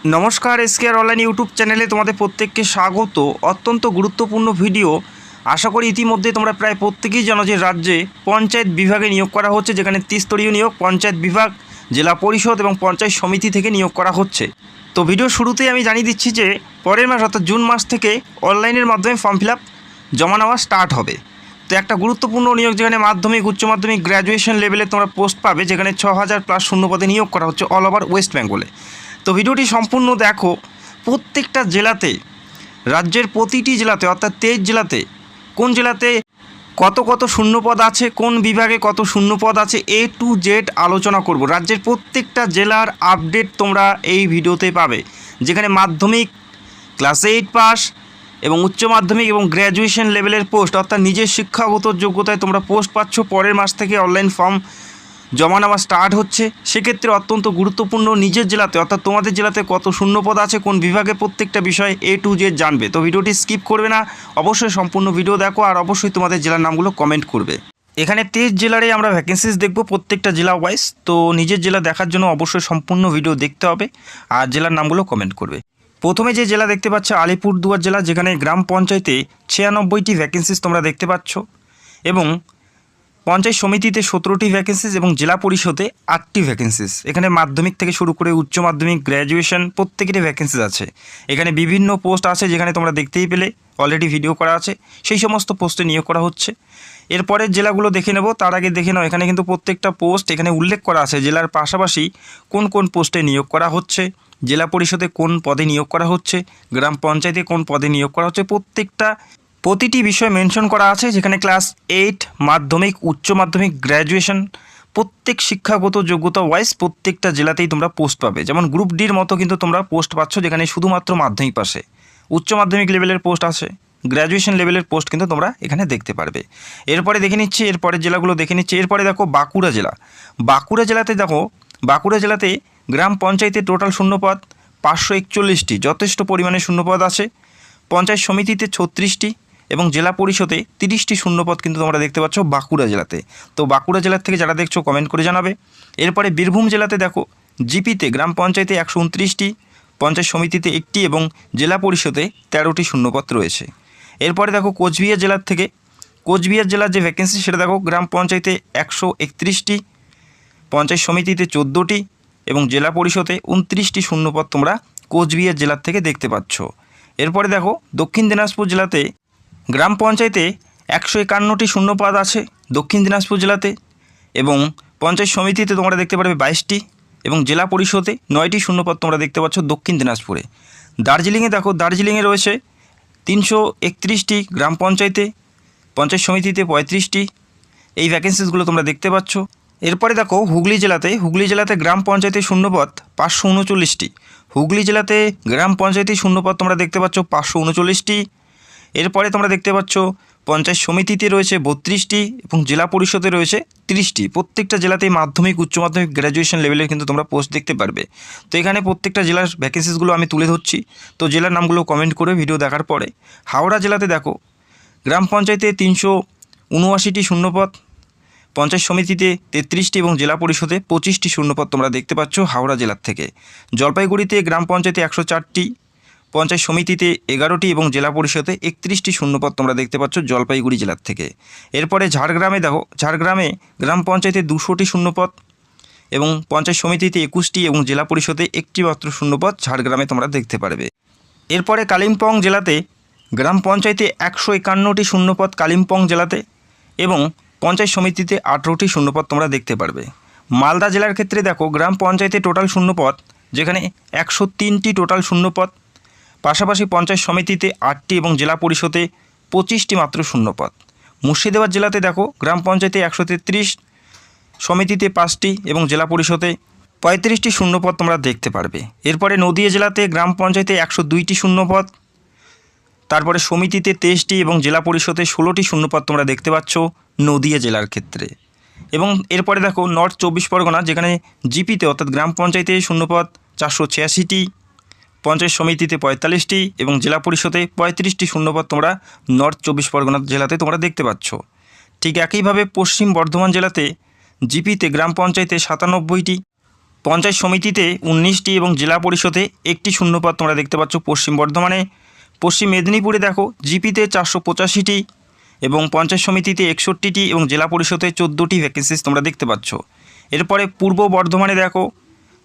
নমস্কার, এসকেআর online YouTube চ্যানেলে তোমাদের প্রত্যেককে স্বাগত। অত্যন্ত গুরুত্বপূর্ণ ভিডিও। আশা করি ইতিমধ্যে তোমরা প্রায় প্রত্যেকেই জানো যে রাজ্যে পঞ্চায়েত বিভাগে নিয়োগ করা হচ্ছে, যেখানে ত্রিস্তরীয় নিয়োগ পঞ্চায়েত বিভাগ, জেলা পরিষদ এবং পঞ্চায়েত সমিতি থেকে নিয়োগ করা হচ্ছে। তো ভিডিও শুরুতেই আমি জানিয়ে দিচ্ছি যে পরের মাস অর্থাৎ জুন মাস থেকে অনলাইনের মাধ্যমে ফর্ম ফিল আপ জমা নেওয়া স্টার্ট হবে। তো একটা গুরুত্বপূর্ণ নিয়োগ, যেখানে মাধ্যমিক, উচ্চ মাধ্যমিক, গ্র্যাজুয়েশন লেভেলে তোমরা পোস্ট পাবে, যেখানে 6000+ শূন্য পদে নিয়োগ করা হচ্ছে অল ওভার ওয়েস্ট বেঙ্গলে। তো ভিডিওটি সম্পূর্ণ দেখো। প্রত্যেকটা জেলাতে, রাজ্যের প্রতিটি জেলাতে অর্থাৎ 23 জেলাতে কোন জেলাতে কত কত শূন্যপদ আছে, কোন বিভাগে কত শূন্যপদ আছে, A to Z আলোচনা করব। রাজ্যের প্রত্যেকটা জেলার আপডেট তোমরা এই ভিডিওতে পাবে, যেখানে মাধ্যমিক, ক্লাস 8 পাস এবং উচ্চ মাধ্যমিক এবং গ্র্যাজুয়েশন লেভেলের পোস্ট অর্থাৎ নিজের শিক্ষাগত যোগ্যতায় তোমরা পোস্ট পাচ্ছ। পরের মাস থেকে অনলাইন ফর্ম জমা নেওয়া স্টার্ট হচ্ছে। সেক্ষেত্রে অত্যন্ত গুরুত্বপূর্ণ নিজের জেলাতে অর্থাৎ তোমাদের জেলাতে কত শূন্যপদ আছে, কোন বিভাগে, প্রত্যেকটা বিষয় A to Z জানবে। তো ভিডিওটি স্কিপ করবে না, অবশ্যই সম্পূর্ণ ভিডিও দেখো আর অবশ্যই তোমাদের জেলার নামগুলো কমেন্ট করবে। এখানে 23 জেলারে আমরা ভ্যাকেন্সিস দেখব, প্রত্যেকটা জেলা ওয়াইজ। তো নিজের জেলা দেখার জন্য অবশ্যই সম্পূর্ণ ভিডিও দেখতে হবে আর জেলার নামগুলো কমেন্ট করবে। প্রথমে যে জেলা দেখতে পাচ্ছ আলিপুরদুয়ার জেলা, যেখানে গ্রাম পঞ্চায়েতে 96টি ভ্যাকেন্সিস তোমরা দেখতে পাচ্ছ এবং পঞ্চায়েত সমিতিতে 17টি ভ্যাকেন্সিস এবং জেলা পরিষদে 8টি ভ্যাকেন্সিস। এখানে মাধ্যমিক থেকে শুরু করে উচ্চ মাধ্যমিক, গ্র্যাজুয়েশন প্রত্যেকেরই ভ্যাকেন্সিস আছে। এখানে বিভিন্ন পোস্ট আছে, যেখানে তোমরা দেখতেই পেলে অলরেডি ভিডিও করা আছে, সেই সমস্ত পোস্টে নিয়োগ করা হচ্ছে। এরপরের জেলাগুলো দেখে নেব, তার আগে দেখে নাও এখানে কিন্তু প্রত্যেকটা পোস্ট এখানে উল্লেখ করা আছে, জেলার পাশাপাশি কোন কোন পোস্টে নিয়োগ করা হচ্ছে, জেলা পরিষদে কোন পদে নিয়োগ করা হচ্ছে, গ্রাম পঞ্চায়েতে কোন পদে নিয়োগ করা হচ্ছে, প্রতিটি বিষয় মেনশন করা আছে। যেখানে ক্লাস 8, মাধ্যমিক, উচ্চ মাধ্যমিক, গ্র্যাজুয়েশন প্রত্যেক শিক্ষাগত যোগ্যতা ওয়াইজ প্রত্যেকটা জেলাতেই তোমরা পোস্ট পাবে। যেমন গ্রুপ ডির মতো কিন্তু তোমরা পোস্ট পাচ্ছ, যেখানে শুধুমাত্র মাধ্যমিক পাশে উচ্চ মাধ্যমিক লেভেলের পোস্ট আছে, গ্র্যাজুয়েশন লেভেলের পোস্ট কিন্তু তোমরা এখানে দেখতে পারবে। এরপরে দেখে নিচ্ছি, এরপরের জেলাগুলো দেখে নিচ্ছি। এরপরে দেখো বাঁকুড়া জেলা। বাঁকুড়া জেলাতে গ্রাম পঞ্চায়েতে টোটাল শূন্যপদ 541টি, যথেষ্ট পরিমাণে শূন্যপদ আছে। পঞ্চায়েত সমিতিতে 36টি এবং জেলা পরিষদে 30টি শূন্যপদ কিন্তু তোমরা দেখতে পাচ্ছ বাঁকুড়া জেলাতে। তো বাঁকুড়া জেলার থেকে যারা দেখছো কমেন্ট করে জানাবে। এরপরে বীরভূম জেলাতে দেখো জিপিতে গ্রাম পঞ্চায়েতে 129টি, পঞ্চায়েত সমিতিতে 1টি এবং জেলা পরিষদে 13টি শূন্যপদ রয়েছে। এরপরে দেখো কোচবিহার জেলার যে ভ্যাকেন্সি সেটা দেখো, গ্রাম পঞ্চায়েতে 131টি, পঞ্চায়েত সমিতিতে 14টি এবং জেলা পরিষদে 29টি শূন্যপদ তোমরা কোচবিহার জেলার থেকে দেখতে পাচ্ছ। এরপরে দেখো দক্ষিণ দিনাজপুর জেলাতে গ্রাম পঞ্চায়েতে 151টি শূন্যপদ আছে দক্ষিণ দিনাজপুর জেলাতে, এবং পঞ্চায়েত সমিতিতে তোমরা দেখতে পারবে 22টি এবং জেলা পরিষদে 9টি শূন্যপদ তোমরা দেখতে পাচ্ছ দক্ষিণ দিনাজপুরে। দার্জিলিংয়ে রয়েছে 331টি, গ্রাম পঞ্চায়েতে, পঞ্চায়েত সমিতিতে 35টি। এই ভ্যাকেন্সিসগুলো তোমরা দেখতে পাচ্ছ। এরপরে দেখো হুগলি জেলাতে গ্রাম পঞ্চায়েতে শূন্যপদ 539টি, হুগলি জেলাতে গ্রাম পঞ্চায়েতে শূন্যপদ তোমরা দেখতে পাচ্ছ 539টি। এরপরে তোমরা দেখতে পাচ্ছ পঞ্চায়েত সমিতিতে রয়েছে 32টি এবং জেলা পরিষদে রয়েছে 30টি। প্রত্যেকটা জেলাতেই মাধ্যমিক, উচ্চ মাধ্যমিক, গ্র্যাজুয়েশন লেভেলের কিন্তু তোমরা পোস্ট দেখতে পারবে। তো এখানে প্রত্যেকটা জেলার ভ্যাকেন্সিসগুলো আমি তুলে ধরছি, তো জেলার নামগুলো কমেন্ট করে ভিডিও দেখার পরে। হাওড়া জেলাতে দেখো গ্রাম পঞ্চায়েতে 379টি শূন্যপদ, পঞ্চায়েত সমিতিতে 33টি এবং জেলা পরিষদে 25টি শূন্যপদ তোমরা দেখতে পাচ্ছ হাওড়া জেলার থেকে। জলপাইগুড়িতে গ্রাম পঞ্চায়েতে 104টি, পঞ্চায়েত সমিতিতে 11টি এবং জেলা পরিষদে 31টি শূন্যপদ তোমরা দেখতে পাচ্ছ জলপাইগুড়ি জেলার থেকে। এরপরে ঝাড়গ্রামে গ্রাম পঞ্চায়েতে 200টি শূন্যপদ এবং পঞ্চায়েত সমিতিতে 21টি এবং জেলা পরিষদে 1টি মাত্র শূন্যপদ ঝাড়গ্রামে তোমরা দেখতে পারবে। এরপরে কালিম্পং জেলাতে গ্রাম পঞ্চায়েতে 151টি শূন্যপদ কালিম্পং জেলাতে এবং পঞ্চায়েত সমিতিতে 18টি শূন্যপদ তোমরা দেখতে পারবে। মালদা জেলার ক্ষেত্রে দেখো গ্রাম পঞ্চায়েতে টোটাল শূন্যপদ, যেখানে 103টি টোটাল শূন্যপদ, পাশাপাশি পঞ্চায়েত সমিতিতে 8টি এবং জেলা পরিষদে 25টি মাত্র শূন্যপদ। মুর্শিদাবাদ জেলাতে দেখো গ্রাম পঞ্চায়েতে 133, সমিতিতে 5টি এবং জেলা পরিষদে 35টি শূন্যপদ তোমরা দেখতে পারবে। এরপরে নদিয়া জেলাতে গ্রাম পঞ্চায়েতে 102টি শূন্যপদ, তারপরে সমিতিতে 23টি এবং জেলা পরিষদে 16টি শূন্যপদ তোমরা দেখতে পাচ্ছ নদিয়া জেলার ক্ষেত্রে। এবং এরপরে দেখো নর্থ 24 পরগনা, যেখানে জিপিতে অর্থাৎ গ্রাম পঞ্চায়েতে শূন্যপদ 486টি, পঞ্চায়েত সমিতিতে 45টি এবং জেলা পরিষদে 35টি শূন্যপদ তোমরা নর্থ 24 পরগনা জেলাতে তোমরা দেখতে পাচ্ছ। ঠিক একইভাবে পশ্চিম বর্ধমান জেলাতে জিপিতে গ্রাম পঞ্চায়েতে 97টি, পঞ্চায়েত সমিতিতে 19টি এবং জেলা পরিষদে 1টি শূন্যপদ তোমরা দেখতে পাচ্ছ পশ্চিম বর্ধমানে। পশ্চিম মেদিনীপুরে দেখো জিপিতে 485টি এবং পঞ্চায়েত সমিতিতে 61টি এবং জেলা পরিষদে 14টি ভ্যাকেন্সিস তোমরা দেখতে পাচ্ছ। এরপরে পূর্ব বর্ধমানে দেখো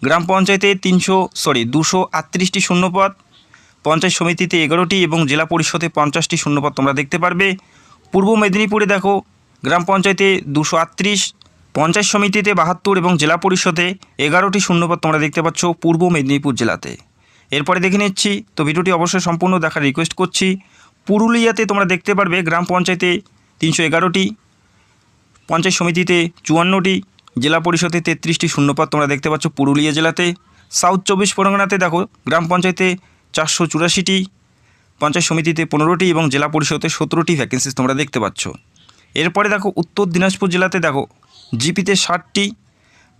গ্রাম পঞ্চায়েতে 238টি শূন্যপদ, পঞ্চায়েত সমিতিতে 11টি এবং জেলা পরিষদে 50টি শূন্যপদ তোমরা দেখতে পারবে। পূর্ব মেদিনীপুরে দেখো গ্রাম পঞ্চায়েতে 238, পঞ্চায়েত সমিতিতে 72 এবং জেলা পরিষদে 11টি শূন্যপদ তোমরা দেখতে পাচ্ছ পূর্ব মেদিনীপুর জেলাতে। এরপরে দেখে নিচ্ছি, তো ভিডিওটি অবশ্যই সম্পূর্ণ দেখার রিকোয়েস্ট করছি। পুরুলিয়াতে তোমরা দেখতে পারবে গ্রাম পঞ্চায়েতে 311টি, পঞ্চায়েত সমিতিতে 54টি, জেলা পরিষদে 33টি শূন্যপদ তোমরা দেখতে পাচ্ছ পুরুলিয়া জেলাতে। সাউথ 24 পরগনাতে দেখো গ্রাম পঞ্চায়েতে 484টি, পঞ্চায়েত সমিতিতে 15টি এবং জেলা পরিষদে 17টি ভ্যাকেন্সিস তোমরা দেখতে পাচ্ছ। এরপরে দেখো উত্তর দিনাজপুর জেলাতে দেখো জিপিতে 60টি,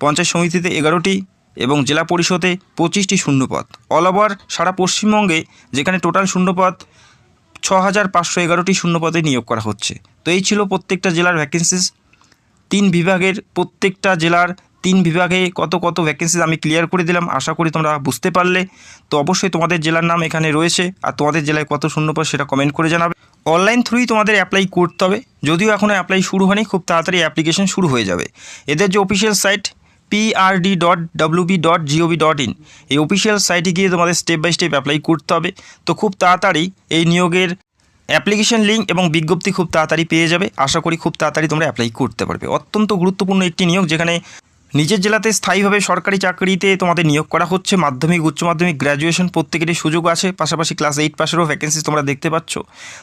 পঞ্চায়েত সমিতিতে 11টি এবং জেলা পরিষদে 25টি শূন্যপদ। অল ওভার সারা পশ্চিমবঙ্গে যেখানে টোটাল শূন্যপদ 6511টি শূন্যপদে নিয়োগ করা হচ্ছে। তো এই ছিল প্রত্যেকটা জেলার ভ্যাকেন্সিস। 3 বিভাগের প্রত্যেকটা জেলার 3 বিভাগে কত কত ভ্যাকেন্সিস আমি ক্লিয়ার করে দিলাম। আশা করি তোমরা বুঝতে পারলে। তো অবশ্যই তোমাদের জেলার নাম এখানে রয়েছে, আর তোমাদের জেলায় কত শূন্যপদ সেটা কমেন্ট করে জানাবে। অনলাইন থ্রুই তোমাদের অ্যাপ্লাই করতে হবে, যদিও এখনও অ্যাপ্লাই শুরু হয়নি, খুব তাড়াতাড়ি অ্যাপ্লিকেশন শুরু হয়ে যাবে। এদের যে অফিসিয়াল সাইট prd.wb.gov.in, এই অফিসিয়াল সাইটে গিয়ে তোমাদের স্টেপ বাই স্টেপ অ্যাপ্লাই করতে হবে। তো খুব তাড়াতাড়ি এই নিয়োগের অ্যাপ্লিকেশন লিঙ্ক এবং বিজ্ঞপ্তি খুব তাড়াতাড়ি পেয়ে যাবে। আশা করি খুব তাড়াতাড়ি তোমরা অ্যাপ্লাই করতে পারবে। অত্যন্ত গুরুত্বপূর্ণ একটি নিয়োগ, যেখানে নিজের জেলাতে স্থায়ীভাবে সরকারি চাকরিতে তোমাদের নিয়োগ করা হচ্ছে। মাধ্যমিক, উচ্চ মাধ্যমিক, গ্র্যাজুয়েশন প্রত্যেকেরই সুযোগ আছে, পাশাপাশি ক্লাস 8 পাশেরও ভ্যাকেন্সি তোমরা দেখতে পাচ্ছ।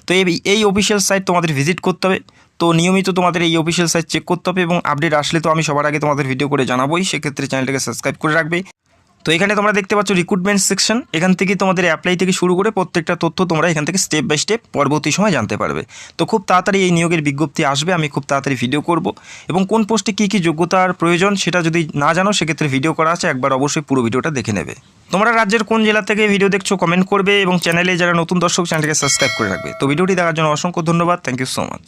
তো এই অফিসিয়াল সাইট তোমাদের ভিজিট করতে হবে। তো নিয়মিত তোমাদের এই অফিসিয়াল সাইট চেক করতে হবে এবং আপডেট আসলে তো আমি সবার আগে তোমাদের ভিডিও করে জানাবোই। সেক্ষেত্রে চ্যানেলটাকে সাবস্ক্রাইব করে রাখবে। তো এখানে তোমরা দেখতে পাচ্ছ রিক্রুটমেন্ট সেকশন, এখান থেকে তোমাদের অ্যাপ্লাই থেকে শুরু করে প্রত্যেকটা তথ্য তোমরা এখান থেকে স্টেপ বাই স্টেপ পরবর্তী সময় জানতে পারবে। তো খুব তাড়াতাড়ি এই নিয়োগের বিজ্ঞপ্তি আসবে, আমি খুব তাড়াতাড়ি ভিডিও করব এবং কোন পোস্টে কী কী যোগ্যতার প্রয়োজন সেটা যদি না জানো সেক্ষেত্রে ভিডিও করা আছে, একবার অবশ্যই পুরো ভিডিওটা দেখে নেবে। তোমরা রাজ্যের কোন জেলা থেকে ভিডিও দেখছো কমেন্ট করবে এবং চ্যানেলে যারা নতুন দর্শক চ্যানেলটাকে সাবস্ক্রাইব করে রাখবে। তো ভিডিওটি দেখার জন্য অসংখ্য ধন্যবাদ। Thank you so much.